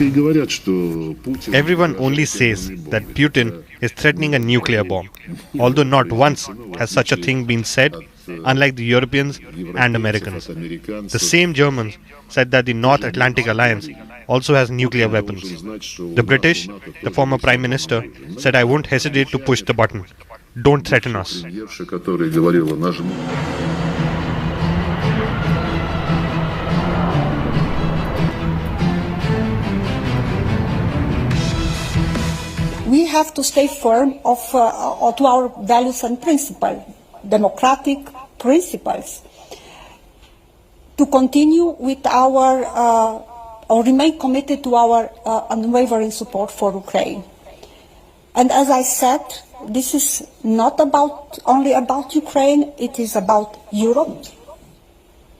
Everyone only says that Putin is threatening a nuclear bomb, although not once has such a thing been said, unlike the Europeans and Americans. The same Germans said that the North Atlantic Alliance also has nuclear weapons. The British, the former Prime Minister, said, "I won't hesitate to push the button. Don't threaten us." We have to stay firm to our values and principles, democratic principles, to continue with or remain committed to our unwavering support for Ukraine. And as I said, this is not only about Ukraine, it is about Europe,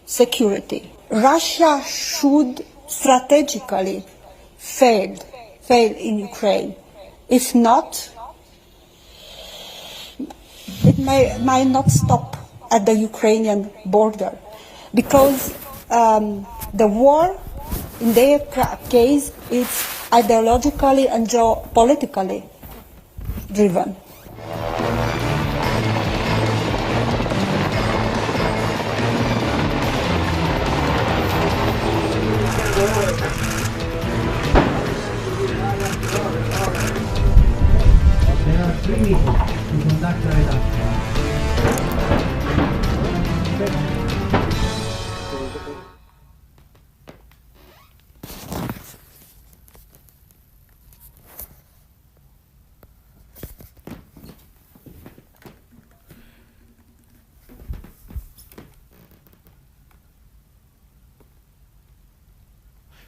security. Russia should strategically fail in Ukraine. If not, it might not stop at the Ukrainian border, because the war, in their case, is ideologically and geopolitically driven.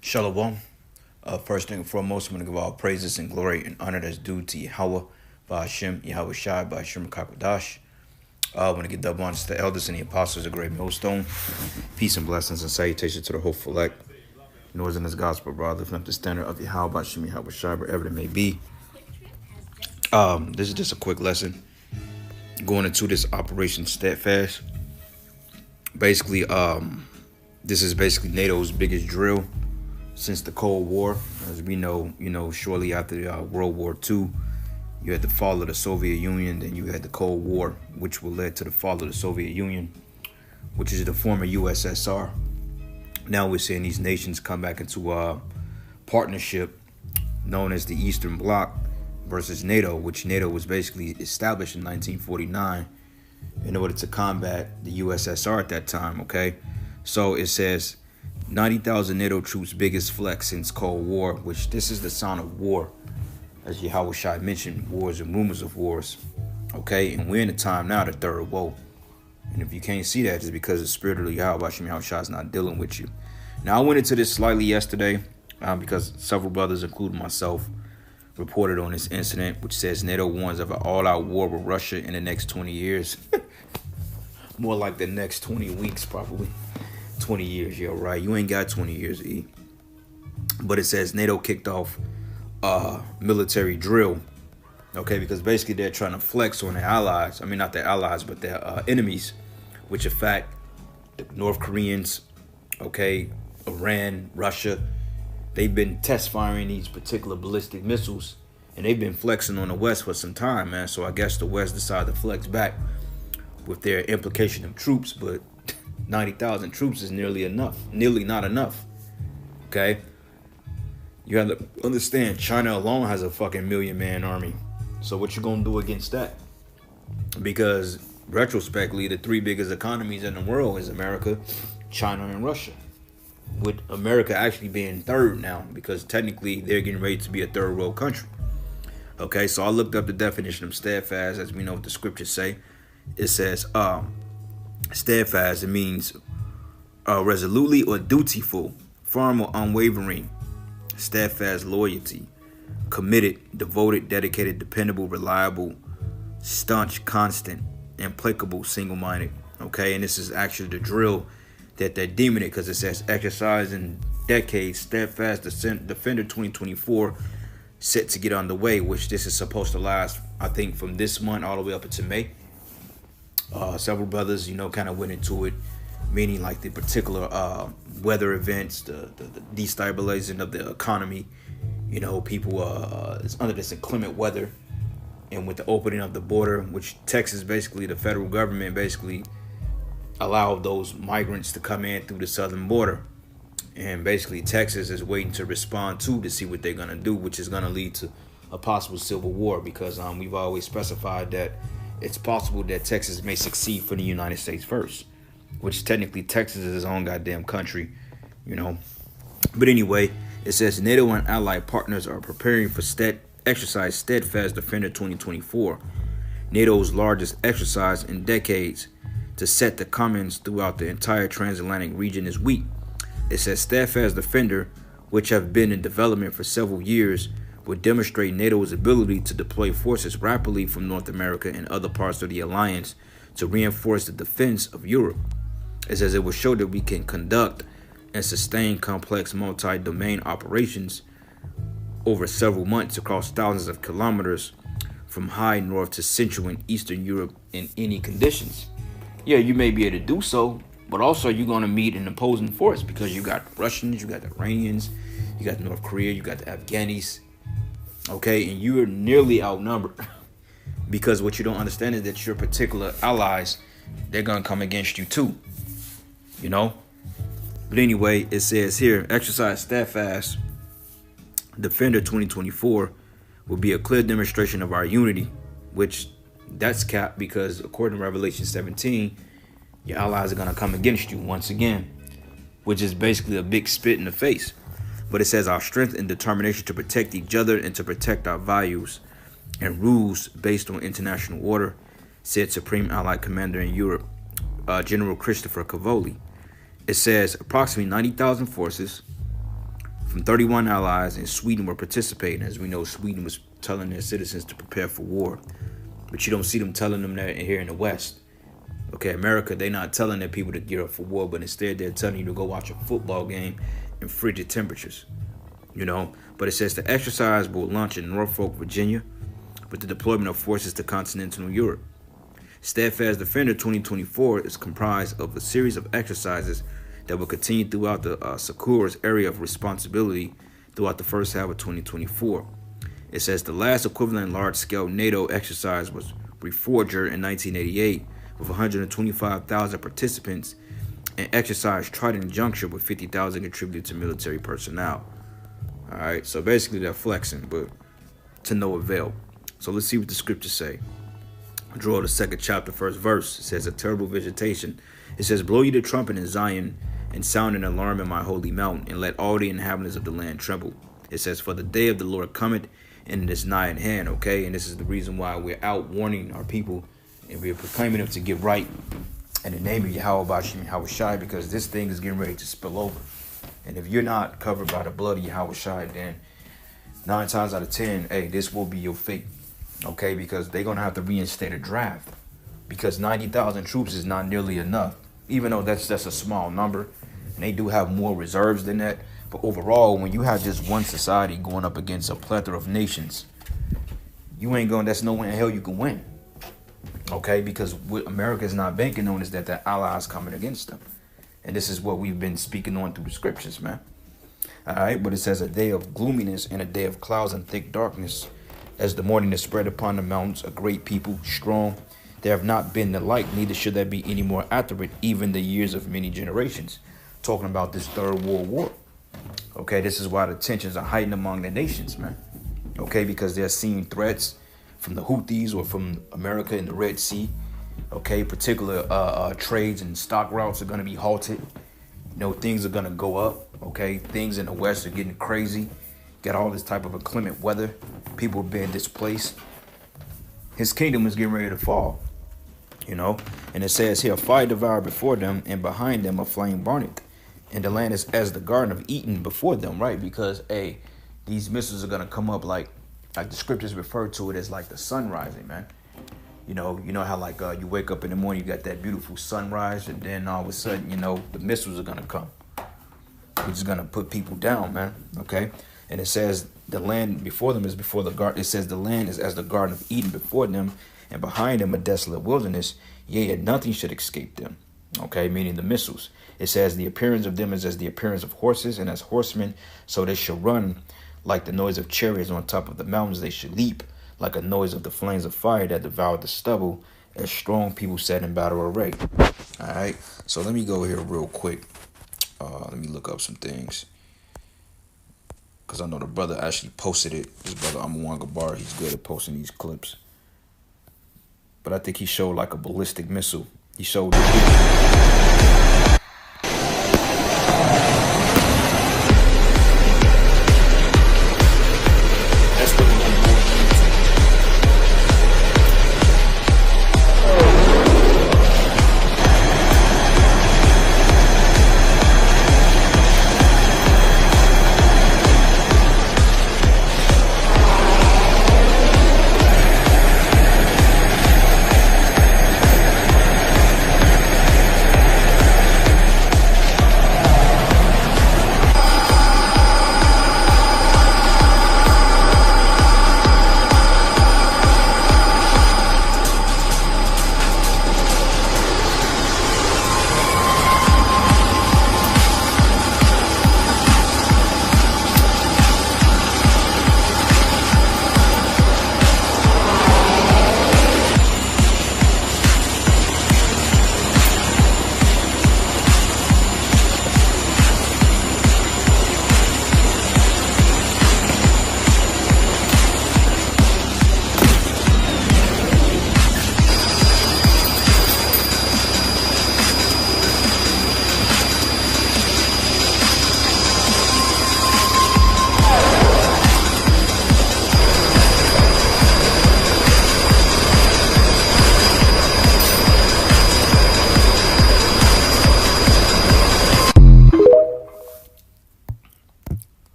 Shalom. First and foremost, I'm going to give all praises and glory and honor that's due to Yahweh, Ba'ashem, Yahweh Shai, Ba'ashem Kakodash. I want to give double honors to the elders and the apostles of Great Millstone. Peace and blessings and salutation to the hopeful elect. Noise in this gospel, brother. Lifting up the standard of Yahweh, Ba'ashem, Yahweh Shai, wherever it may be. This is just a quick lesson going into this Operation Steadfast. Basically, this is basically NATO's biggest drill since the Cold War. As we know, shortly after World War II, you had the fall of the Soviet Union, then you had the Cold War, which will lead to the fall of the Soviet Union, which is the former USSR. Now we're seeing these nations come back into a partnership known as the Eastern Bloc versus NATO, which NATO was basically established in 1949 in order to combat the USSR at that time, okay? So it says 90,000 NATO troops, biggest flex since Cold War, which this is the sound of war. As Yahweh Shai mentioned, wars and rumors of wars, okay? And we're in a time now, the third woe. And if you can't see that, it's because the spirit of Yahweh Shai is not dealing with you. Now, I went into this slightly yesterday because several brothers, including myself, reported on this incident, which says NATO warns of an all-out war with Russia in the next 20 years. More like the next 20 weeks, probably. 20 years, yeah, right. You ain't got 20 years, E. But it says NATO kicked off military drill, okay, because basically they're trying to flex on their allies. I mean, not their allies, but their enemies, which in fact, the North Koreans, okay, Iran, Russia, they've been test firing these particular ballistic missiles, and they've been flexing on the West for some time, man. So I guess the West decided to flex back with their implication of troops, but 90,000 troops is nearly not enough, okay? You have to understand, China alone has a fucking million-man army. So what you gonna do against that? Because retrospectively, the three biggest economies in the world is America, China, and Russia. With America actually being third now, because technically they're getting ready to be a third world country. Okay, so I looked up the definition of steadfast, as we know what the scriptures say. It says, steadfast, it means resolutely or dutiful, firm or unwavering, steadfast loyalty, committed, devoted, dedicated, dependable, reliable, staunch, constant, implacable, single-minded. Okay, and this is actually the drill that they're deeming it, because it says exercise in decades, steadfast defender 2024, set to get underway, which this is supposed to last, I think, from this month all the way up into May. Several brothers, kind of went into it meaning like the particular weather events, the destabilization of the economy. People is under this inclement weather, and with the opening of the border, which Texas, basically the federal government basically allowed those migrants to come in through the southern border. And basically Texas is waiting to respond to see what they're going to do, which is going to lead to a possible civil war, because we've always specified that it's possible that Texas may succeed for the United States first, which technically Texas is its own goddamn country, But anyway, it says NATO and allied partners are preparing for exercise Steadfast Defender 2024, NATO's largest exercise in decades, to set the commands throughout the entire transatlantic region this week. It says Steadfast Defender, which have been in development for several years, would demonstrate NATO's ability to deploy forces rapidly from North America and other parts of the alliance to reinforce the defense of Europe. It says it will show that we can conduct and sustain complex multi-domain operations over several months across thousands of kilometers from high north to central and eastern Europe in any conditions. Yeah, you may be able to do so, but also you're going to meet an opposing force, because you got Russians, you got the Iranians, you got North Korea, you got the Afghanis, okay, and you are nearly outnumbered. Because what you don't understand is that your particular allies, they're going to come against you too, But anyway, it says here, exercise Steadfast Defender 2024 will be a clear demonstration of our unity, which that's capped because according to Revelation 17, your allies are going to come against you once again, which is basically a big spit in the face. But it says our strength and determination to protect each other and to protect our values and rules based on international order, said Supreme Allied Commander in Europe, General Christopher Cavoli. It says approximately 90,000 forces from 31 allies in Sweden were participating. As we know, Sweden was telling their citizens to prepare for war, but you don't see them telling them that here in the West. Okay, America, they're not telling their people to gear up for war, but instead they're telling you to go watch a football game in frigid temperatures, But it says the exercise will launch in Norfolk, Virginia, with the deployment of forces to continental Europe. Steadfast Defender 2024 is comprised of a series of exercises that will continue throughout the Secur's area of responsibility throughout the first half of 2024. It says the last equivalent large-scale NATO exercise was Reforger in 1988 with 125,000 participants, and exercise Trident Juncture with 50,000 contributed to military personnel. All right, so basically they're flexing, but to no avail. So let's see what the scriptures say. Draw the second chapter, first verse. It says, a terrible visitation. It says, blow ye the trumpet in Zion, and sound an alarm in my holy mountain, and let all the inhabitants of the land tremble. It says, for the day of the Lord cometh, and it is nigh at hand, okay? And this is the reason why we're out warning our people, and we're proclaiming them to get right in the name of Yahweh Bashim Yahweh Shai, because this thing is getting ready to spill over. And if you're not covered by the blood of Yahweh Shai, then 9 times out of 10, hey, this will be your fate. Okay, because they're going to have to reinstate a draft, because 90,000 troops is not nearly enough, even though that's a small number, and they do have more reserves than that. But overall, when you have just one society going up against a plethora of nations, that's no way in hell you can win. Okay, because what America is not banking on is that the allies coming against them. And this is what we've been speaking on through the scriptures, man. All right, but it says a day of gloominess and a day of clouds and thick darkness, as the morning is spread upon the mountains, a great people, strong. There have not been the like, neither should there be any more after it, even the years of many generations. Talking about this third world war. Okay, this is why the tensions are heightened among the nations, man. Okay, because they're seeing threats from the Houthis or from America in the Red Sea. Okay, particular trades and stock routes are going to be halted. Things are going to go up. Okay, things in the West are getting crazy. Got all this type of inclement weather. People are being displaced. His kingdom is getting ready to fall. And it says here, fire devoured before them, and behind them a flame burneth. And the land is as the garden of Eden before them, right? Because, hey, these missiles are going to come up like the scriptures refer to it as like the sun rising, man. You know how like you wake up in the morning, you got that beautiful sunrise, and then all of a sudden, the missiles are going to come. Which is going to put people down, man. Okay? And it says the land before them is before the garden. It says the land is as the garden of Eden before them, and behind them a desolate wilderness. Yea, and nothing should escape them. Okay, meaning the missiles. It says the appearance of them is as the appearance of horses, and as horsemen, so they shall run like the noise of chariots on top of the mountains. They should leap like a noise of the flames of fire that devoured the stubble, as strong people set in battle array. All right, so let me go here real quick. Let me look up some things, because I know the brother actually posted it. This brother Amwan Gabar, he's good at posting these clips. But I think he showed like a ballistic missile. He showed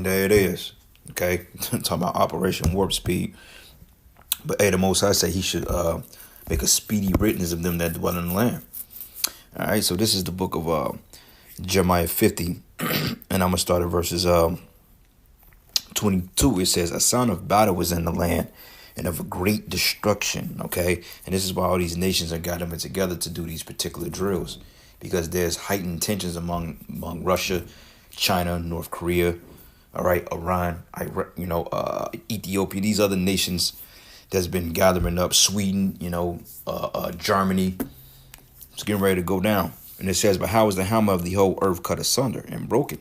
and there it is. Okay, talking about Operation Warp Speed. But hey, the Most High say he should make a speedy riddance of them that dwell in the land. All right, so this is the book of Jeremiah 50, and I'm gonna start at verses 22. It says, "A sound of battle was in the land, and of a great destruction." Okay, and this is why all these nations are gathering together to do these particular drills, because there's heightened tensions among Russia, China, North Korea, all right, Iran, Ethiopia, these other nations that's been gathering up, Sweden, Germany. It's getting ready to go down. And it says, "But how is the hammer of the whole earth cut asunder and broken?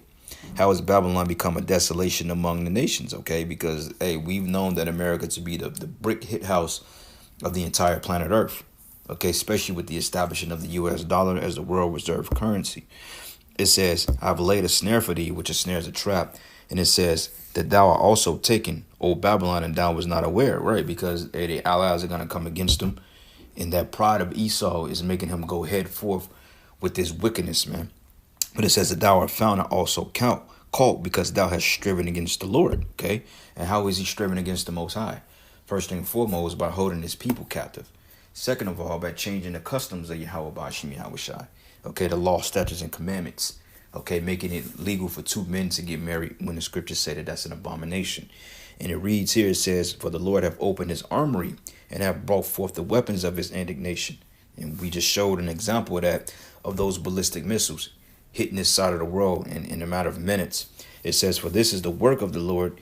How has Babylon become a desolation among the nations?" Okay, because, hey, we've known that America to be the brick hit house of the entire planet Earth. Okay, especially with the establishment of the U.S. dollar as the world reserve currency. It says, "I've laid a snare for thee," which a snare is a trap. And it says that thou art also taken, O Babylon, and thou was not aware, right? Because the allies are going to come against him. And that pride of Esau is making him go head forth with this wickedness, man. But it says that thou art found and also caught because thou hast striven against the Lord, okay? And how is he striven against the Most High? First and foremost, by holding his people captive. Second of all, by changing the customs of Yahweh Bashim Yahushai. Okay, the law, statutes, and commandments. Okay, making it legal for two men to get married when the scriptures say that that's an abomination. And it reads here, it says, "For the Lord hath opened his armory and have brought forth the weapons of his indignation." And we just showed an example of that, of those ballistic missiles hitting this side of the world in a matter of minutes. It says, "For this is the work of the Lord,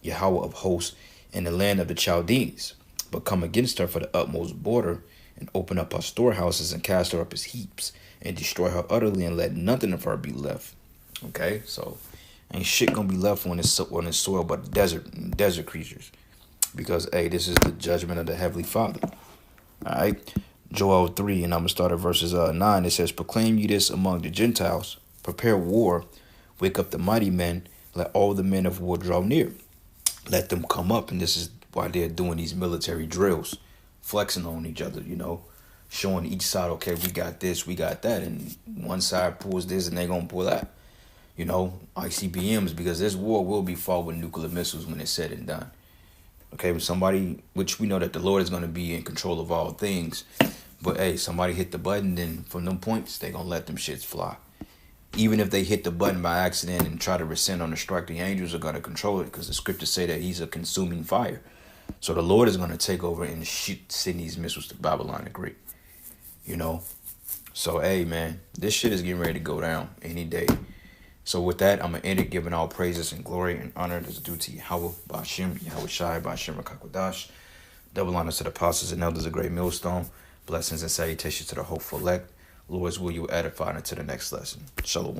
Yahweh of hosts, in the land of the Chaldees. But come against her for the utmost border, and open up her storehouses, and cast her up as heaps, and destroy her utterly, and let nothing of her be left." Okay, so ain't shit gonna be left on this soil but desert creatures. Because, hey, this is the judgment of the Heavenly Father. All right, Joel 3, and I'm going to start at verses 9. It says, "Proclaim ye this among the Gentiles, prepare war, wake up the mighty men, let all the men of war draw near. Let them come up." And this is why they're doing these military drills, flexing on each other, showing each side, okay, we got this, we got that. And one side pulls this and they're going to pull that. ICBMs, because this war will be fought with nuclear missiles when it's said and done. Okay, which we know that the Lord is going to be in control of all things. But, hey, somebody hit the button, then from them points, they're going to let them shits fly. Even if they hit the button by accident and try to rescind on the strike, the angels are going to control it, because the scriptures say that he's a consuming fire. So the Lord is going to take over and send these missiles to Babylon the Great. So, hey, man, this shit is getting ready to go down any day. So with that, I'm going to end it giving all praises and glory and honor that's due to Yahweh, Ba'ashim, Yahweh Shai, Ba'ashim, Rakakwadash. Double honor to the apostles and elders of Great Millstone. Blessings and salutations to the hopeful elect. Lord's will you edify into the next lesson. Shalom.